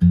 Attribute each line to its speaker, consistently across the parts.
Speaker 1: 네,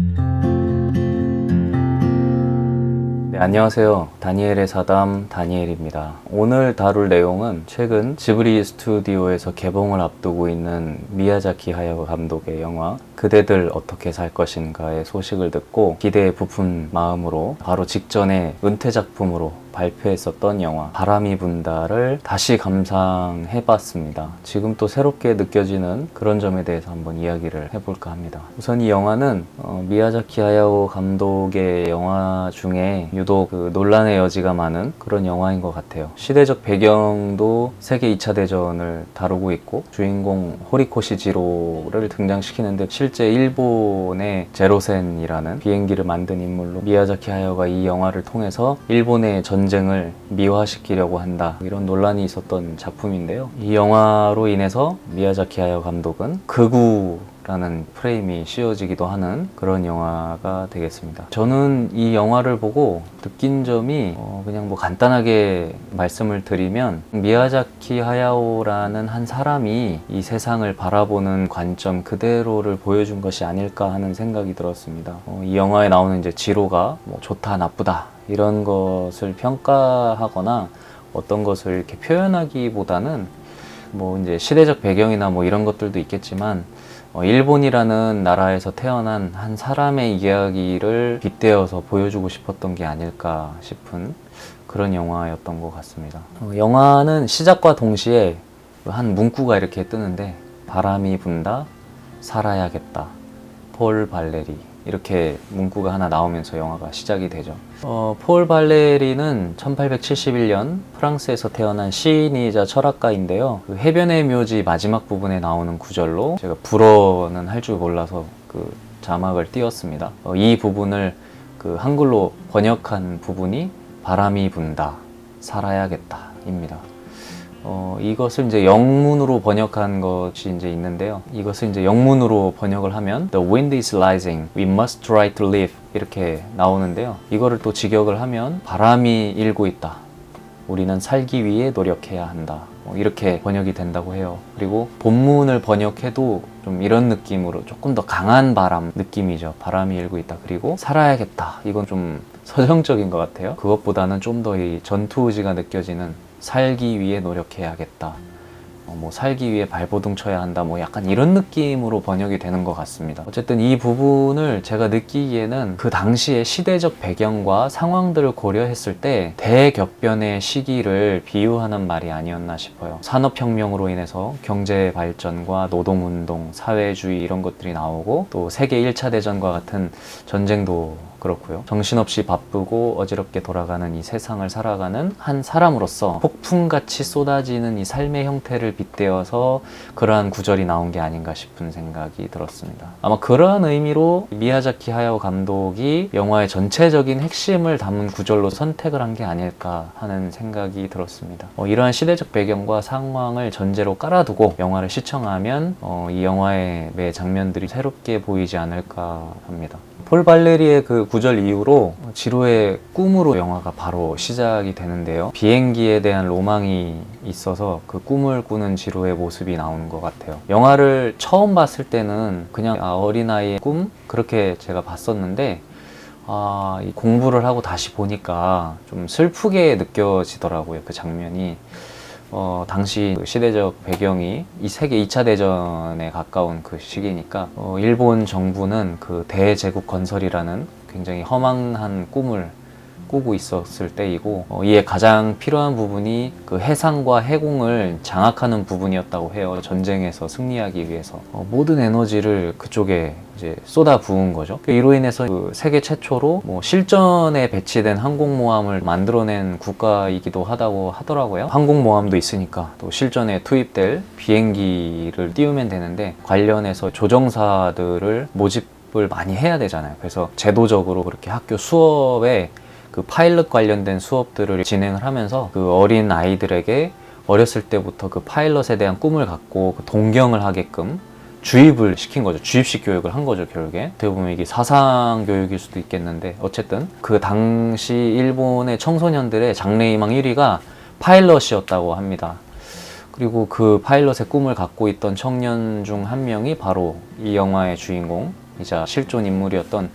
Speaker 1: 안녕하세요. 다니엘의 사담 다니엘입니다. 오늘 다룰 내용은 최근 지브리 스튜디오에서 개봉을 앞두고 있는 미야자키 하야오 감독의 영화 그대들 어떻게 살 것인가의 소식을 듣고 기대에 부푼 마음으로 바로 직전에 은퇴 작품으로 발표했었던 영화 바람이 분다를 다시 감상해봤습니다. 지금 또 새롭게 느껴지는 그런 점에 대해서 한번 이야기를 해볼까 합니다. 우선 이 영화는 미야자키 하야오 감독의 영화 중에 유독 그 논란의 여지가 많은 그런 영화인 것 같아요. 시대적 배경도 세계 2차 대전을 다루고 있고 주인공 호리코시 지로를 등장시키는데 실제 일본의 제로센이라는 비행기를 만든 인물로 미야자키 하야오가 이 영화를 통해서 일본의 전쟁을 미화시키려고 한다, 이런 논란이 있었던 작품인데요. 이 영화로 인해서 미야자키 하야오 감독은 극우라는 프레임이 씌워지기도 하는 그런 영화가 되겠습니다. 저는 이 영화를 보고 느낀 점이 그냥 뭐 간단하게 말씀을 드리면 미야자키 하야오라는 한 사람이 이 세상을 바라보는 관점 그대로를 보여준 것이 아닐까 하는 생각이 들었습니다. 이 영화에 나오는 이제 지로가 뭐 좋다 나쁘다 이런 것을 평가하거나 어떤 것을 이렇게 표현하기보다는 뭐 이제 시대적 배경이나 뭐 이런 것들도 있겠지만 일본이라는 나라에서 태어난 한 사람의 이야기를 빗대어서 보여주고 싶었던 게 아닐까 싶은 그런 영화였던 것 같습니다. 영화는 시작과 동시에 한 문구가 이렇게 뜨는데 바람이 분다, 살아야겠다, 폴 발레리, 이렇게 문구가 하나 나오면서 영화가 시작이 되죠. 폴 발레리는 1871년 프랑스에서 태어난 시인이자 철학가인데요. 그 해변의 묘지 마지막 부분에 나오는 구절로 제가 불어는 할 줄 몰라서 그 자막을 띄웠습니다. 이 부분을 그 한글로 번역한 부분이 바람이 분다, 살아야겠다 입니다. 이것을 이제 영문으로 번역한 것이 이제 있는데요. 이것을 이제 영문으로 번역을 하면 The wind is rising, we must try to live, 이렇게 나오는데요. 이거를 또 직역을 하면 바람이 일고 있다, 우리는 살기 위해 노력해야 한다, 이렇게 번역이 된다고 해요. 그리고 본문을 번역해도 좀 이런 느낌으로 조금 더 강한 바람 느낌이죠. 바람이 일고 있다. 그리고 살아야겠다, 이건 좀 서정적인 것 같아요. 그것보다는 좀 더 이 전투 의지가 느껴지는 살기 위해 노력해야겠다, 뭐 살기 위해 발버둥 쳐야 한다, 뭐 약간 이런 느낌으로 번역이 되는 것 같습니다. 어쨌든 이 부분을 제가 느끼기에는 그 당시의 시대적 배경과 상황들을 고려했을 때 대격변의 시기를 비유하는 말이 아니었나 싶어요. 산업혁명으로 인해서 경제 발전과 노동운동, 사회주의 이런 것들이 나오고 또 세계 1차 대전과 같은 전쟁도 그렇고요. 정신없이 바쁘고 어지럽게 돌아가는 이 세상을 살아가는 한 사람으로서 폭풍같이 쏟아지는 이 삶의 형태를 빗대어서 그러한 구절이 나온 게 아닌가 싶은 생각이 들었습니다. 아마 그러한 의미로 미야자키 하야오 감독이 영화의 전체적인 핵심을 담은 구절로 선택을 한 게 아닐까 하는 생각이 들었습니다. 이러한 시대적 배경과 상황을 전제로 깔아두고 영화를 시청하면 이 영화의 매 장면들이 새롭게 보이지 않을까 합니다. 폴 발레리의 그 구절 이후로 지로의 꿈으로 영화가 바로 시작이 되는데요. 비행기에 대한 로망이 있어서 그 꿈을 꾸는 지로의 모습이 나오는 것 같아요. 영화를 처음 봤을 때는 그냥 어린아이의 꿈? 그렇게 제가 봤었는데 이 공부를 하고 다시 보니까 좀 슬프게 느껴지더라고요. 그 장면이. 당시 시대적 배경이 이 세계 2차 대전에 가까운 그 시기니까 일본 정부는 그 대제국 건설이라는 굉장히 허망한 꿈을 꾸고 있었을 때이고 이에 가장 필요한 부분이 그 해상과 해공을 장악하는 부분이었다고 해요. 전쟁에서 승리하기 위해서 모든 에너지를 그쪽에 이제 쏟아 부은 거죠. 이로 인해서 그 세계 최초로 뭐 실전에 배치된 항공모함을 만들어낸 국가이기도 하다고 하더라고요. 항공모함도 있으니까 또 실전에 투입될 비행기를 띄우면 되는데 관련해서 조종사들을 모집을 많이 해야 되잖아요. 그래서 제도적으로 그렇게 학교 수업에 그 파일럿 관련된 수업들을 진행을 하면서 그 어린 아이들에게 어렸을 때부터 그 파일럿에 대한 꿈을 갖고 그 동경을 하게끔 주입을 시킨 거죠. 주입식 교육을 한 거죠, 결국에. 어떻게 보면 이게 사상 교육일 수도 있겠는데 어쨌든 그 당시 일본의 청소년들의 장래희망 1위가 파일럿이었다고 합니다. 그리고 그 파일럿의 꿈을 갖고 있던 청년 중 한 명이 바로 이 영화의 주인공 이자 실존 인물이었던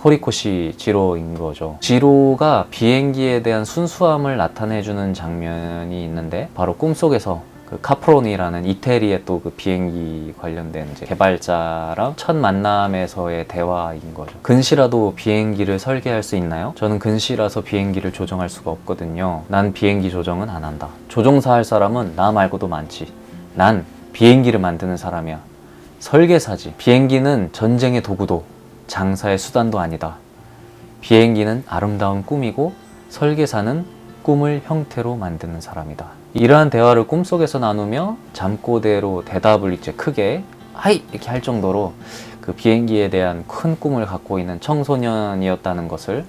Speaker 1: 호리코시 지로인 거죠. 지로가 비행기에 대한 순수함을 나타내주는 장면이 있는데, 바로 꿈속에서 그 카프로니라는 이태리의 또 그 비행기 관련된 이제 개발자랑 첫 만남에서의 대화인 거죠. 근시라도 비행기를 설계할 수 있나요? 저는 근시라서 비행기를 조정할 수가 없거든요. 난 비행기 조정은 안 한다. 조종사 할 사람은 나 말고도 많지. 난 비행기를 만드는 사람이야. 설계사지. 비행기는 전쟁의 도구도 장사의 수단도 아니다. 비행기는 아름다운 꿈이고 설계사는 꿈을 형태로 만드는 사람이다. 이러한 대화를 꿈속에서 나누며 잠꼬대로 대답을 이제 크게 하이! 이렇게 할 정도로 그 비행기에 대한 큰 꿈을 갖고 있는 청소년이었다는 것을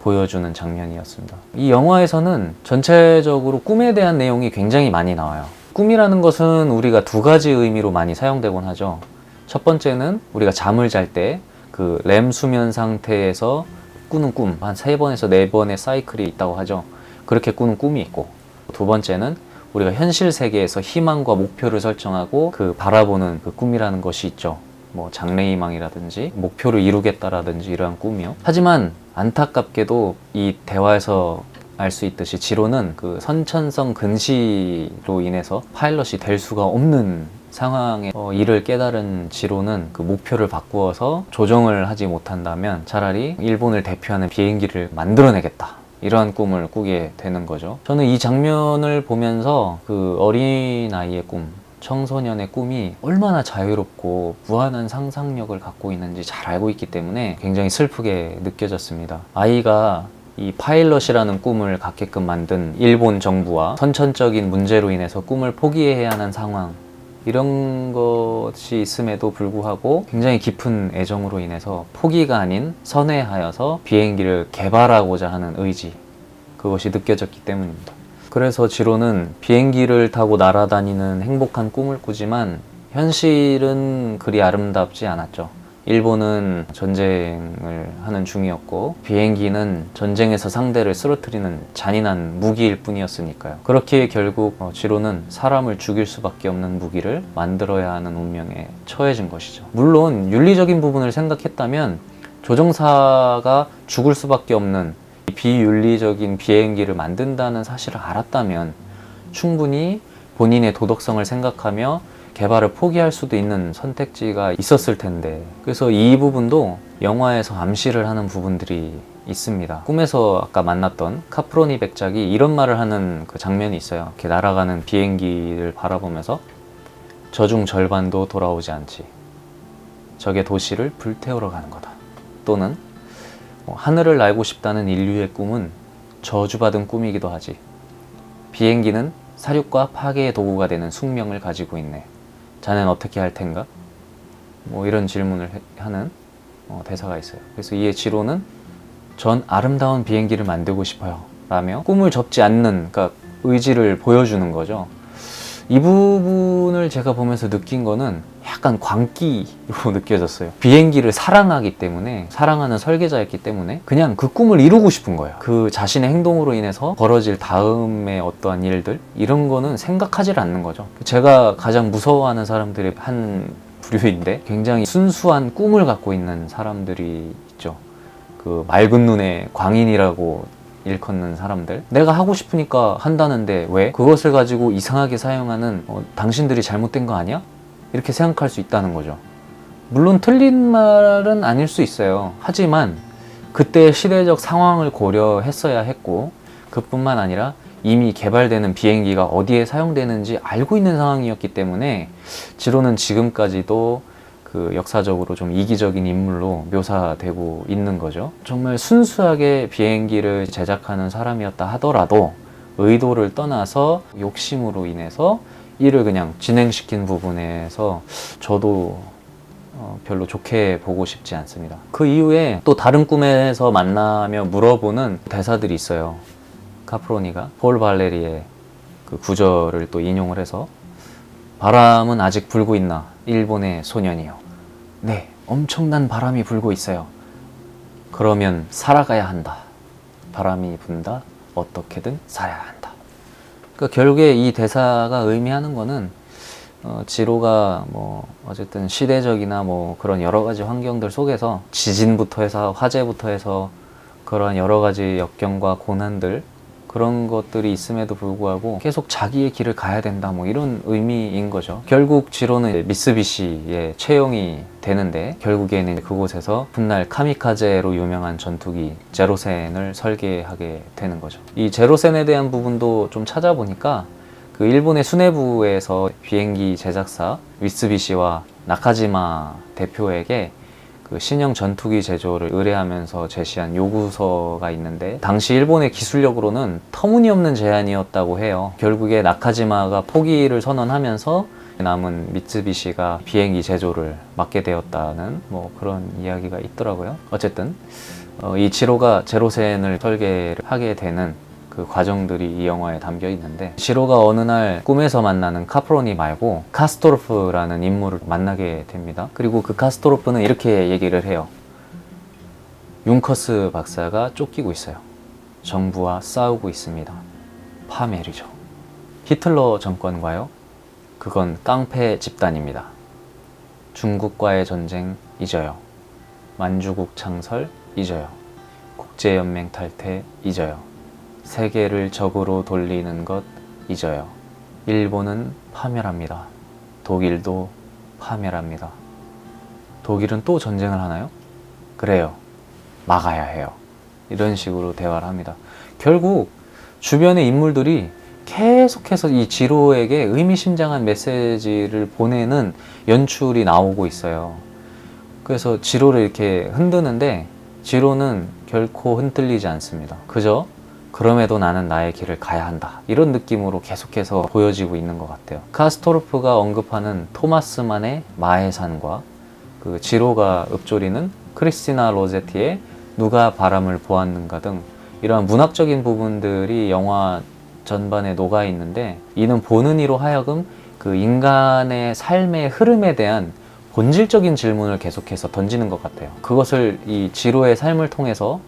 Speaker 1: 보여주는 장면이었습니다. 이 영화에서는 전체적으로 꿈에 대한 내용이 굉장히 많이 나와요. 꿈이라는 것은 우리가 두 가지 의미로 많이 사용되곤 하죠. 첫 번째는 우리가 잠을 잘 때 그 렘 수면 상태에서 꾸는 꿈, 한 3번에서 4번의 사이클이 있다고 하죠. 그렇게 꾸는 꿈이 있고, 두 번째는 우리가 현실 세계에서 희망과 목표를 설정하고 그 바라보는 그 꿈이라는 것이 있죠. 뭐 장래희망이라든지 목표를 이루겠다라든지 이러한 꿈이요. 하지만 안타깝게도 이 대화에서 알 수 있듯이 지로는 그 선천성 근시로 인해서 파일럿이 될 수가 없는 상황에 이를 깨달은 지로는 그 목표를 바꾸어서 조정을 하지 못한다면 차라리 일본을 대표하는 비행기를 만들어내겠다, 이러한 꿈을 꾸게 되는 거죠. 저는 이 장면을 보면서 그 어린아이의 꿈, 청소년의 꿈이 얼마나 자유롭고 무한한 상상력을 갖고 있는지 잘 알고 있기 때문에 굉장히 슬프게 느껴졌습니다. 아이가 이 파일럿이라는 꿈을 갖게끔 만든 일본 정부와 선천적인 문제로 인해서 꿈을 포기해야 하는 상황, 이런 것이 있음에도 불구하고 굉장히 깊은 애정으로 인해서 포기가 아닌 선회하여서 비행기를 개발하고자 하는 의지, 그것이 느껴졌기 때문입니다. 그래서 지로는 비행기를 타고 날아다니는 행복한 꿈을 꾸지만 현실은 그리 아름답지 않았죠. 일본은 전쟁을 하는 중이었고 비행기는 전쟁에서 상대를 쓰러뜨리는 잔인한 무기일 뿐이었으니까요. 그렇게 결국 지로는 사람을 죽일 수밖에 없는 무기를 만들어야 하는 운명에 처해진 것이죠. 물론 윤리적인 부분을 생각했다면 조종사가 죽을 수밖에 없는 비윤리적인 비행기를 만든다는 사실을 알았다면 충분히 본인의 도덕성을 생각하며 개발을 포기할 수도 있는 선택지가 있었을 텐데, 그래서 이 부분도 영화에서 암시를 하는 부분들이 있습니다. 꿈에서 아까 만났던 카프로니 백작이 이런 말을 하는 그 장면이 있어요. 이렇게 날아가는 비행기를 바라보면서 저중 절반도 돌아오지 않지. 적의 도시를 불태우러 가는 거다. 또는 하늘을 날고 싶다는 인류의 꿈은 저주받은 꿈이기도 하지. 비행기는 사륙과 파괴의 도구가 되는 숙명을 가지고 있네. 자넨 어떻게 할 텐가? 뭐 이런 질문을 하는 대사가 있어요. 그래서 이에 지로는 전 아름다운 비행기를 만들고 싶어요 라며 꿈을 접지 않는, 그러니까 의지를 보여주는 거죠. 이 부분을 제가 보면서 느낀 거는 약간 광기로 느껴졌어요. 비행기를 사랑하기 때문에, 사랑하는 설계자였기 때문에 그냥 그 꿈을 이루고 싶은 거예요. 그 자신의 행동으로 인해서 벌어질 다음에 어떠한 일들, 이런 거는 생각하지 않는 거죠. 제가 가장 무서워하는 사람들의 한 부류인데 굉장히 순수한 꿈을 갖고 있는 사람들이 있죠. 그 맑은 눈의 광인이라고 일컫는 사람들, 내가 하고 싶으니까 한다는데 왜 그것을 가지고 이상하게 사용하는 당신들이 잘못된 거 아니야? 이렇게 생각할 수 있다는 거죠. 물론 틀린 말은 아닐 수 있어요. 하지만 그때의 시대적 상황을 고려했어야 했고, 그뿐만 아니라 이미 개발되는 비행기가 어디에 사용되는지 알고 있는 상황이었기 때문에 지로는 지금까지도 그 역사적으로 좀 이기적인 인물로 묘사되고 있는 거죠. 정말 순수하게 비행기를 제작하는 사람이었다 하더라도 의도를 떠나서 욕심으로 인해서 이를 그냥 진행시킨 부분에서 저도 별로 좋게 보고 싶지 않습니다. 그 이후에 또 다른 꿈에서 만나며 물어보는 대사들이 있어요. 카프로니가 폴 발레리의 그 구절을 또 인용을 해서 바람은 아직 불고 있나 일본의 소년이요. 네, 엄청난 바람이 불고 있어요. 그러면 살아가야 한다. 바람이 분다. 어떻게든 살아야 한다. 그러니까 결국에 이 대사가 의미하는 거는 지로가 뭐 어쨌든 시대적이나 뭐 그런 여러 가지 환경들 속에서 지진부터 해서 화재부터 해서 그런 여러 가지 역경과 고난들 그런 것들이 있음에도 불구하고 계속 자기의 길을 가야 된다 뭐 이런 의미인 거죠. 결국 지로는 미쓰비시에 채용이 되는데 결국에는 그곳에서 훗날 카미카제로 유명한 전투기 제로센을 설계하게 되는 거죠. 이 제로센에 대한 부분도 좀 찾아보니까 그 일본의 수뇌부에서 비행기 제작사 미쓰비시와 나카지마 대표에게 그 신형 전투기 제조를 의뢰하면서 제시한 요구서가 있는데 당시 일본의 기술력으로는 터무니없는 제안이었다고 해요. 결국에 나카지마가 포기를 선언하면서 남은 미쓰비시가 비행기 제조를 맡게 되었다는 뭐 그런 이야기가 있더라고요. 어쨌든 이 지로가 제로센을 설계를 하게 되는 그 과정들이 이 영화에 담겨 있는데 지로가 어느 날 꿈에서 만나는 카프로니 말고 카스토르프라는 인물을 만나게 됩니다. 그리고 그 카스토르프는 이렇게 얘기를 해요. 융커스 박사가 쫓기고 있어요. 정부와 싸우고 있습니다. 파멸이죠. 히틀러 정권과요? 그건 깡패 집단입니다. 중국과의 전쟁 잊어요. 만주국 창설 잊어요. 국제연맹 탈퇴 잊어요. 세계를 적으로 돌리는 것 잊어요. 일본은 파멸합니다. 독일도 파멸합니다. 독일은 또 전쟁을 하나요? 그래요. 막아야 해요. 이런 식으로 대화를 합니다. 결국 주변의 인물들이 계속해서 이 지로에게 의미심장한 메시지를 보내는 연출이 나오고 있어요. 그래서 지로를 이렇게 흔드는데 지로는 결코 흔들리지 않습니다. 그저 그럼에도 나는 나의 길을 가야 한다. 이런 느낌으로 계속해서 보여지고 있는 것 같아요. 카스토르프가 언급하는 토마스만의 마해산과 그 지로가 읊조리는 크리스티나 로제티의 누가 바람을 보았는가 등 이러한 문학적인 부분들이 영화 전반에 녹아 있는데 이는 보는 이로 하여금 그 인간의 삶의 흐름에 대한 본질적인 질문을 계속해서 던지는 것 같아요. 그것을 이 지로의 삶을 통해서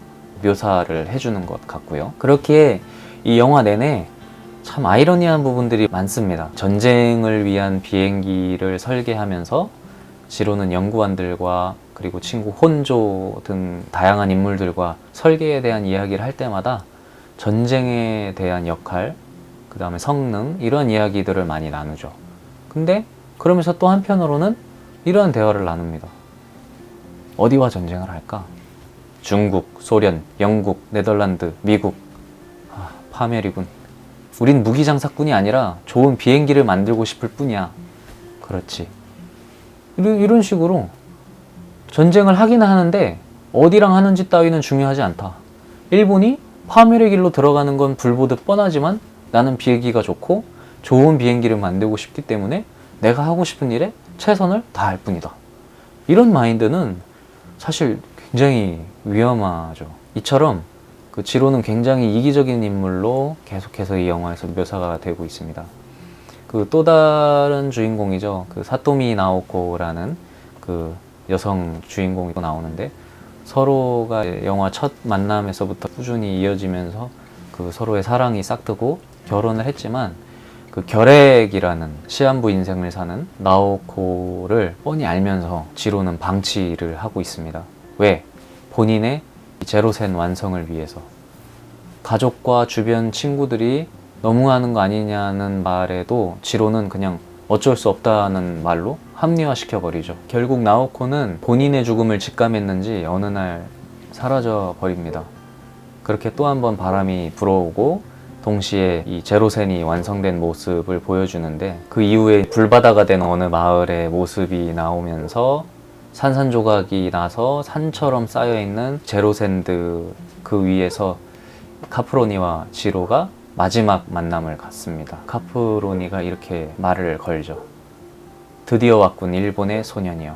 Speaker 1: 묘사를 해주는 것 같고요. 그렇기에 이 영화 내내 참 아이러니한 부분들이 많습니다. 전쟁을 위한 비행기를 설계하면서 지로는 연구원들과 그리고 친구 혼조 등 다양한 인물들과 설계에 대한 이야기를 할 때마다 전쟁에 대한 역할, 그 다음에 성능 이런 이야기들을 많이 나누죠. 근데 그러면서 또 한편으로는 이러한 대화를 나눕니다. 어디와 전쟁을 할까? 중국, 소련, 영국, 네덜란드, 미국. 파멸이군. 우린 무기장사꾼이 아니라 좋은 비행기를 만들고 싶을 뿐이야. 그렇지. 이런 식으로 전쟁을 하기는 하는데 어디랑 하는지 따위는 중요하지 않다. 일본이 파멸의 길로 들어가는 건 불보듯 뻔하지만 나는 비행기가 좋고 좋은 비행기를 만들고 싶기 때문에 내가 하고 싶은 일에 최선을 다할 뿐이다. 이런 마인드는 사실 굉장히 위험하죠. 이처럼 그 지로는 굉장히 이기적인 인물로 계속해서 이 영화에서 묘사가 되고 있습니다. 그 또 다른 주인공이죠. 그 사토미 나오코라는 그 여성 주인공이 나오는데 서로가 영화 첫 만남에서부터 꾸준히 이어지면서 그 서로의 사랑이 싹트고 결혼을 했지만 그 결핵이라는 시한부 인생을 사는 나오코를 뻔히 알면서 지로는 방치를 하고 있습니다. 왜? 본인의 제로센 완성을 위해서. 가족과 주변 친구들이 너무하는 거 아니냐는 말에도 지로는 그냥 어쩔 수 없다는 말로 합리화시켜버리죠. 결국 나오코는 본인의 죽음을 직감했는지 어느 날 사라져 버립니다. 그렇게 또 한 번 바람이 불어오고 동시에 이 제로센이 완성된 모습을 보여주는데 그 이후에 불바다가 된 어느 마을의 모습이 나오면서 산산조각이 나서 산처럼 쌓여있는 제로샌드 그 위에서 카프로니와 지로가 마지막 만남을 갖습니다. 카프로니가 이렇게 말을 걸죠. 드디어 왔군 일본의 소년이여.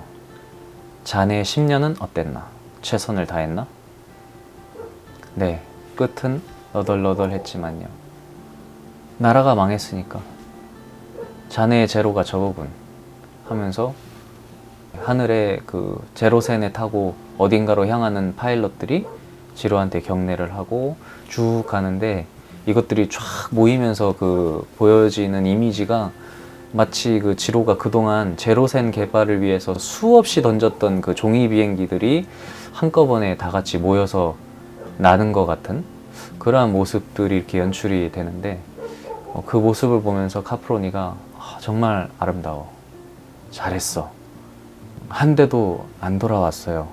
Speaker 1: 자네의 10년은 어땠나? 최선을 다했나? 네, 끝은 너덜너덜했지만요. 나라가 망했으니까 자네의 제로가 저거군 하면서 하늘에 그 제로센에 타고 어딘가로 향하는 파일럿들이 지로한테 경례를 하고 쭉 가는데 이것들이 쫙 모이면서 그 보여지는 이미지가 마치 그 지로가 그동안 제로센 개발을 위해서 수없이 던졌던 그 종이 비행기들이 한꺼번에 다 같이 모여서 나는 것 같은 그러한 모습들이 이렇게 연출이 되는데, 그 모습을 보면서 카프로니가 정말 아름다워, 잘했어, 한 대도 안 돌아왔어요,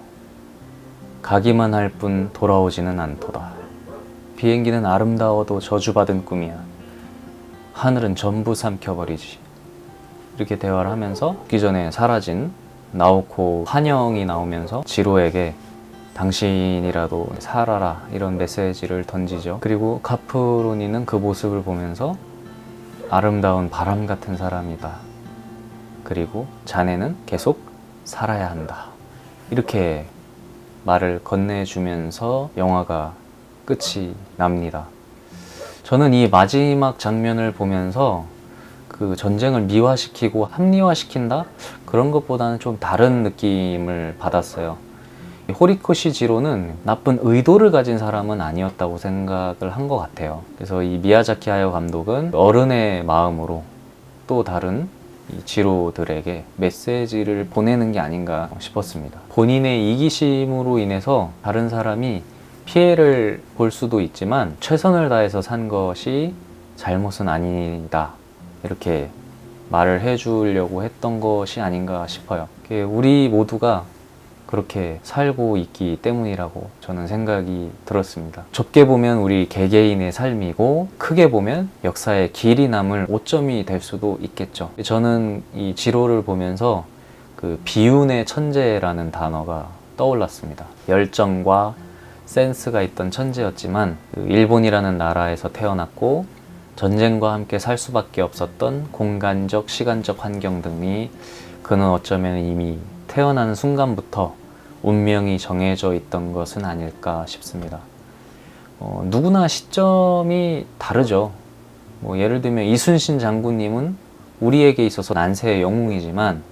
Speaker 1: 가기만 할 뿐 돌아오지는 않도다, 비행기는 아름다워도 저주받은 꿈이야, 하늘은 전부 삼켜버리지. 이렇게 대화를 하면서 죽기 전에 사라진 나오코 환영이 나오면서 지로에게 당신이라도 살아라 이런 메시지를 던지죠. 그리고 카프로니는 그 모습을 보면서 아름다운 바람 같은 사람이다, 그리고 자네는 계속 살아야 한다, 이렇게 말을 건네주면서 영화가 끝이 납니다. 저는 이 마지막 장면을 보면서 그 전쟁을 미화시키고 합리화시킨다? 그런 것보다는 좀 다른 느낌을 받았어요. 호리코시 지로는 나쁜 의도를 가진 사람은 아니었다고 생각을 한 것 같아요. 그래서 이 미야자키 하야오 감독은 어른의 마음으로 또 다른 이 지로들에게 메시지를 보내는 게 아닌가 싶었습니다. 본인의 이기심으로 인해서 다른 사람이 피해를 볼 수도 있지만 최선을 다해서 산 것이 잘못은 아니다, 이렇게 말을 해주려고 했던 것이 아닌가 싶어요. 우리 모두가 그렇게 살고 있기 때문이라고 저는 생각이 들었습니다. 좁게 보면 우리 개개인의 삶이고 크게 보면 역사의 길이 남을 오점이 될 수도 있겠죠. 저는 이 지로를 보면서 그 비운의 천재라는 단어가 떠올랐습니다. 열정과 센스가 있던 천재였지만 일본이라는 나라에서 태어났고 전쟁과 함께 살 수밖에 없었던 공간적, 시간적 환경 등이 그는 어쩌면 이미 태어나는 순간부터 운명이 정해져 있던 것은 아닐까 싶습니다. 누구나 시점이 다르죠. 예를 들면 이순신 장군님은 우리에게 있어서 난세의 영웅이지만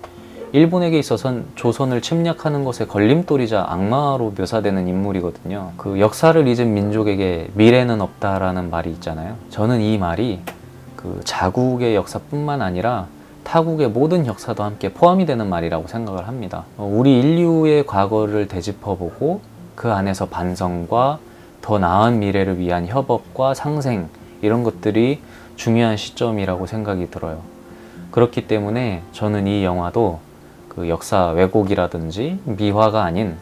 Speaker 1: 일본에게 있어서는 조선을 침략하는 것에 걸림돌이자 악마로 묘사되는 인물이거든요. 그 역사를 잊은 민족에게 미래는 없다라는 말이 있잖아요. 저는 이 말이 그 자국의 역사뿐만 아니라 타국의 모든 역사도 함께 포함이 되는 말이라고 생각을 합니다. 우리 인류의 과거를 되짚어보고 그 안에서 반성과 더 나은 미래를 위한 협업과 상생, 이런 것들이 중요한 시점이라고 생각이 들어요. 그렇기 때문에 저는 이 영화도 그 역사 왜곡이라든지 미화가 아닌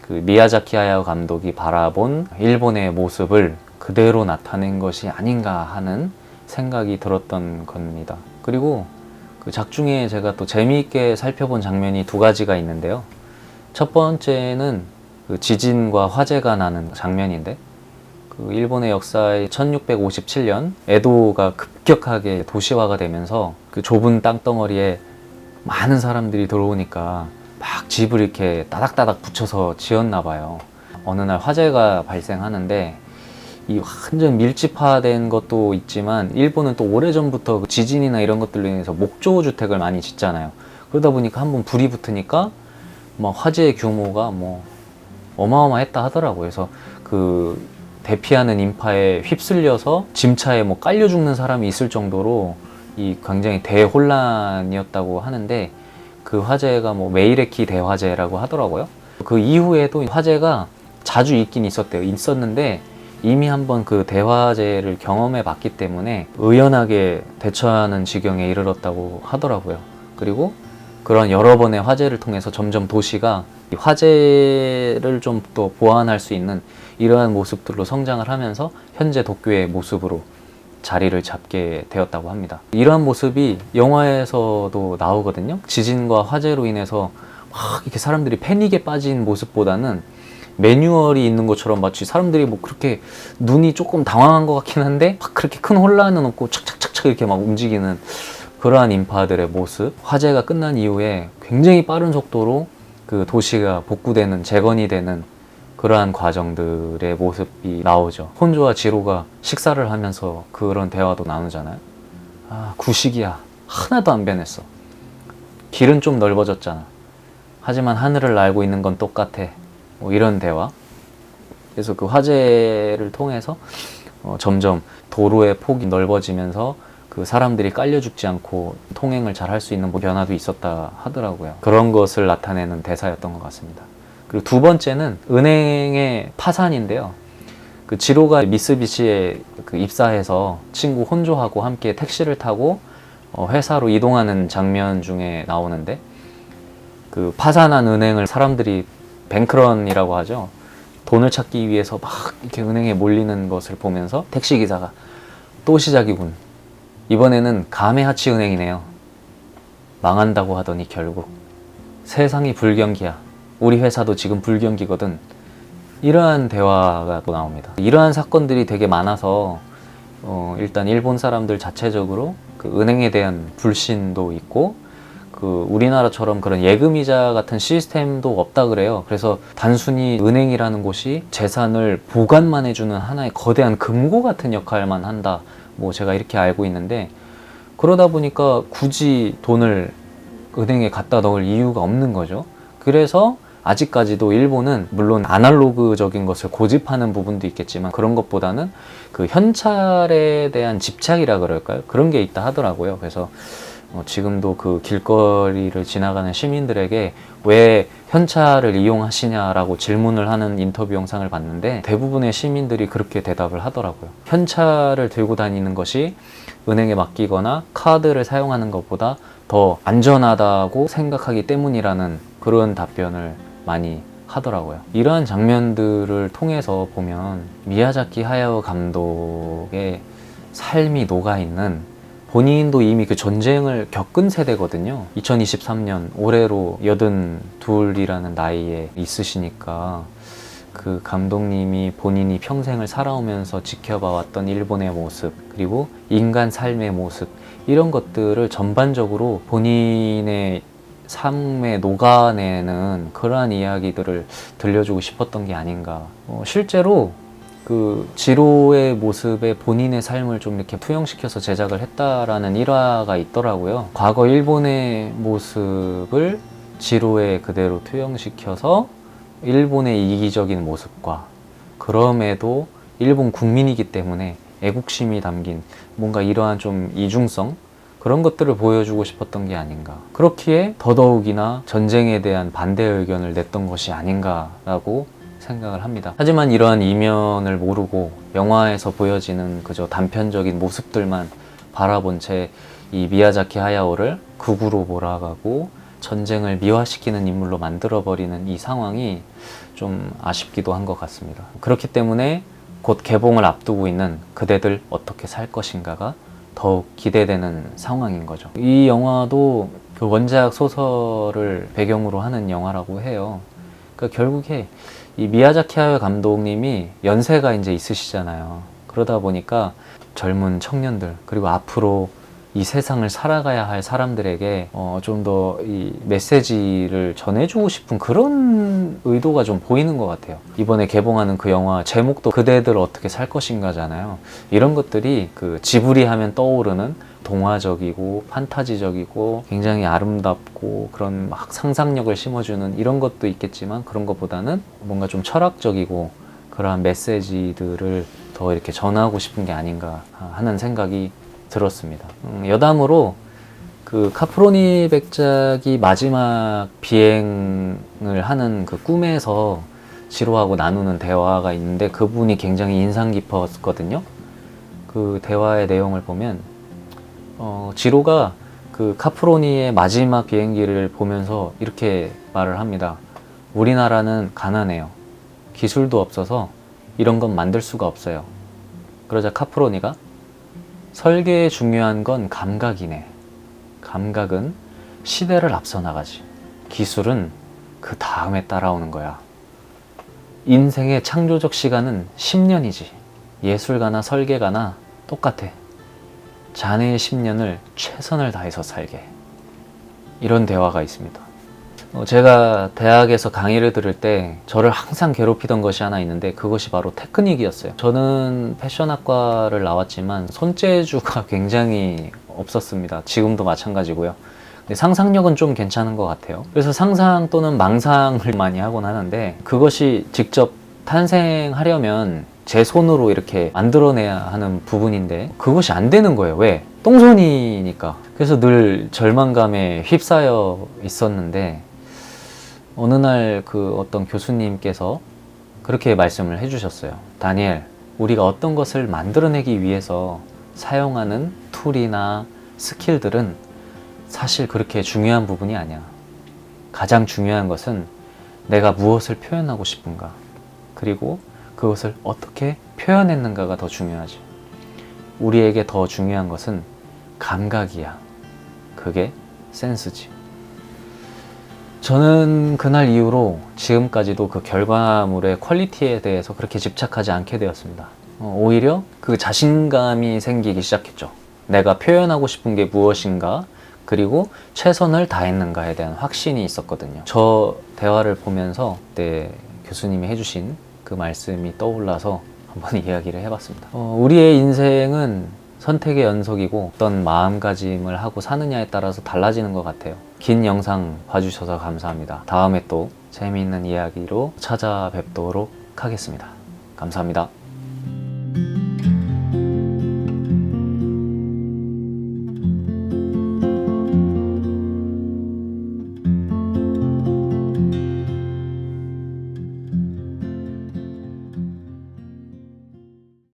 Speaker 1: 그 미야자키 하야오 감독이 바라본 일본의 모습을 그대로 나타낸 것이 아닌가 하는 생각이 들었던 겁니다. 그리고 그 작중에 제가 또 재미있게 살펴본 장면이 두 가지가 있는데요. 첫 번째는 그 지진과 화재가 나는 장면인데, 그 일본의 역사의 1657년 에도가 급격하게 도시화가 되면서 그 좁은 땅덩어리에 많은 사람들이 들어오니까 막 집을 이렇게 따닥따닥 붙여서 지었나 봐요. 어느 날 화재가 발생하는데 이 완전 밀집화된 것도 있지만 일본은 또 오래전부터 지진이나 이런 것들로 인해서 목조 주택을 많이 짓잖아요. 그러다 보니까 한번 불이 붙으니까 막 화재의 규모가 뭐 어마어마했다 하더라고요. 그래서 그 대피하는 인파에 휩쓸려서 짐차에 뭐 깔려 죽는 사람이 있을 정도로 이 굉장히 대혼란이었다고 하는데, 그 화재가 뭐 메이레키 대화재라고 하더라고요. 그 이후에도 화재가 자주 있긴 있었는데 이미 한번 그 대화재를 경험해 봤기 때문에 의연하게 대처하는 지경에 이르렀다고 하더라고요. 그리고 그런 여러 번의 화재를 통해서 점점 도시가 화재를 좀 더 보완할 수 있는 이러한 모습들로 성장을 하면서 현재 도쿄의 모습으로 자리를 잡게 되었다고 합니다. 이러한 모습이 영화에서도 나오거든요. 지진과 화재로 인해서 막 이렇게 사람들이 패닉에 빠진 모습보다는 매뉴얼이 있는 것처럼 마치 사람들이 뭐 그렇게 눈이 조금 당황한 것 같긴 한데 막 그렇게 큰 혼란은 없고 착착착착 이렇게 막 움직이는 그러한 인파들의 모습. 화재가 끝난 이후에 굉장히 빠른 속도로 그 도시가 복구되는, 재건이 되는 그러한 과정들의 모습이 나오죠. 혼조와 지로가 식사를 하면서 그런 대화도 나누잖아요. 아, 구식이야. 하나도 안 변했어. 길은 좀 넓어졌잖아. 하지만 하늘을 날고 있는 건 똑같아. 뭐 이런 대화. 그래서 그 화재를 통해서 점점 도로의 폭이 넓어지면서 그 그 사람들이 깔려 죽지 않고 통행을 잘 할 수 있는 뭐 변화도 있었다 하더라고요. 그런 것을 나타내는 대사였던 것 같습니다. 그리고 두 번째는 은행의 파산인데요. 그 지로가 미쓰비시에 그 입사해서 친구 혼조하고 함께 택시를 타고 회사로 이동하는 장면 중에 나오는데, 그 파산한 은행을 사람들이 뱅크런이라고 하죠. 돈을 찾기 위해서 막 이렇게 은행에 몰리는 것을 보면서 택시기사가 또 시작이군. 이번에는 가메하치 은행이네요. 망한다고 하더니 결국 세상이 불경기야. 우리 회사도 지금 불경기거든. 이러한 대화가 또 나옵니다. 이러한 사건들이 되게 많아서 일단 일본 사람들 자체적으로 그 은행에 대한 불신도 있고, 그 우리나라처럼 그런 예금이자 같은 시스템도 없다 그래요. 그래서 단순히 은행이라는 곳이 재산을 보관만 해주는 하나의 거대한 금고 같은 역할만 한다, 뭐 제가 이렇게 알고 있는데, 그러다 보니까 굳이 돈을 은행에 갖다 넣을 이유가 없는 거죠. 그래서 아직까지도 일본은 물론 아날로그적인 것을 고집하는 부분도 있겠지만, 그런 것보다는 그 현찰에 대한 집착이라 그럴까요? 그런 게 있다 하더라고요. 그래서 지금도 그 길거리를 지나가는 시민들에게 왜 현찰을 이용하시냐라고 질문을 하는 인터뷰 영상을 봤는데, 대부분의 시민들이 그렇게 대답을 하더라고요. 현찰을 들고 다니는 것이 은행에 맡기거나 카드를 사용하는 것보다 더 안전하다고 생각하기 때문이라는 그런 답변을 많이 하더라고요. 이러한 장면들을 통해서 보면 미야자키 하야오 감독의 삶이 녹아있는, 본인도 이미 그 전쟁을 겪은 세대거든요. 2023년 올해로 82이라는 나이에 있으시니까, 그 감독님이 본인이 평생을 살아오면서 지켜봐왔던 일본의 모습, 그리고 인간 삶의 모습, 이런 것들을 전반적으로 본인의 삶에 녹아내는 그러한 이야기들을 들려주고 싶었던 게 아닌가. 실제로 그 지로의 모습에 본인의 삶을 좀 이렇게 투영시켜서 제작을 했다라는 일화가 있더라고요. 과거 일본의 모습을 지로에 그대로 투영시켜서 일본의 이기적인 모습과, 그럼에도 일본 국민이기 때문에 애국심이 담긴 뭔가 이러한 좀 이중성, 그런 것들을 보여주고 싶었던 게 아닌가. 그렇기에 더더욱이나 전쟁에 대한 반대 의견을 냈던 것이 아닌가라고 생각을 합니다. 하지만 이러한 이면을 모르고 영화에서 보여지는 그저 단편적인 모습들만 바라본 채 이 미야자키 하야오를 극우로 몰아가고 전쟁을 미화시키는 인물로 만들어버리는 이 상황이 좀 아쉽기도 한 것 같습니다. 그렇기 때문에 곧 개봉을 앞두고 있는 그대들 어떻게 살 것인가가 더욱 기대되는 상황인 거죠. 이 영화도 그 원작 소설을 배경으로 하는 영화라고 해요. 그러니까 결국에 이 미야자키 하야오 감독님이 연세가 이제 있으시잖아요. 그러다 보니까 젊은 청년들, 그리고 앞으로 이 세상을 살아가야 할 사람들에게 좀 더 이 메시지를 전해주고 싶은 그런 의도가 좀 보이는 것 같아요. 이번에 개봉하는 그 영화 제목도 그대들 어떻게 살 것인가잖아요. 이런 것들이 그 지브리 하면 떠오르는 동화적이고 판타지적이고 굉장히 아름답고 그런 막 상상력을 심어주는 이런 것도 있겠지만, 그런 것보다는 뭔가 좀 철학적이고 그러한 메시지들을 더 이렇게 전하고 싶은 게 아닌가 하는 생각이 들었습니다. 여담으로 그 카프로니 백작이 마지막 비행을 하는 그 꿈에서 지로하고 나누는 대화가 있는데, 그분이 굉장히 인상 깊었거든요. 그 대화의 내용을 보면 지로가 그 카프로니의 마지막 비행기를 보면서 이렇게 말을 합니다. 우리나라는 가난해요. 기술도 없어서 이런 건 만들 수가 없어요. 그러자 카프로니가 설계에 중요한 건 감각이네. 감각은 시대를 앞서 나가지. 기술은 그 다음에 따라오는 거야. 인생의 창조적 시간은 10년이지. 예술가나 설계가나 똑같아. 자네의 10년을 최선을 다해서 살게. 이런 대화가 있습니다. 제가 대학에서 강의를 들을 때 저를 항상 괴롭히던 것이 하나 있는데, 그것이 바로 테크닉이었어요. 저는 패션학과를 나왔지만 손재주가 굉장히 없었습니다. 지금도 마찬가지고요. 근데 상상력은 좀 괜찮은 것 같아요. 그래서 상상 또는 망상을 많이 하곤 하는데, 그것이 직접 탄생하려면 제 손으로 이렇게 만들어내야 하는 부분인데 그것이 안 되는 거예요. 왜? 똥손이니까. 그래서 늘 절망감에 휩싸여 있었는데 어느 날 그 어떤 교수님께서 그렇게 말씀을 해주셨어요. 다니엘, 우리가 어떤 것을 만들어내기 위해서 사용하는 툴이나 스킬들은 사실 그렇게 중요한 부분이 아니야. 가장 중요한 것은 내가 무엇을 표현하고 싶은가, 그리고 그것을 어떻게 표현했는가가 더 중요하지. 우리에게 더 중요한 것은 감각이야. 그게 센스지. 저는 그날 이후로 지금까지도 그 결과물의 퀄리티에 대해서 그렇게 집착하지 않게 되었습니다. 오히려 그 자신감이 생기기 시작했죠. 내가 표현하고 싶은 게 무엇인가, 그리고 최선을 다했는가에 대한 확신이 있었거든요. 저 대화를 보면서 그때 교수님이 해주신 그 말씀이 떠올라서 한번 이야기를 해봤습니다. 우리의 인생은 선택의 연속이고 어떤 마음가짐을 하고 사느냐에 따라서 달라지는 것 같아요. 긴 영상 봐주셔서 감사합니다. 다음에 또 재미있는 이야기로 찾아뵙도록 하겠습니다. 감사합니다.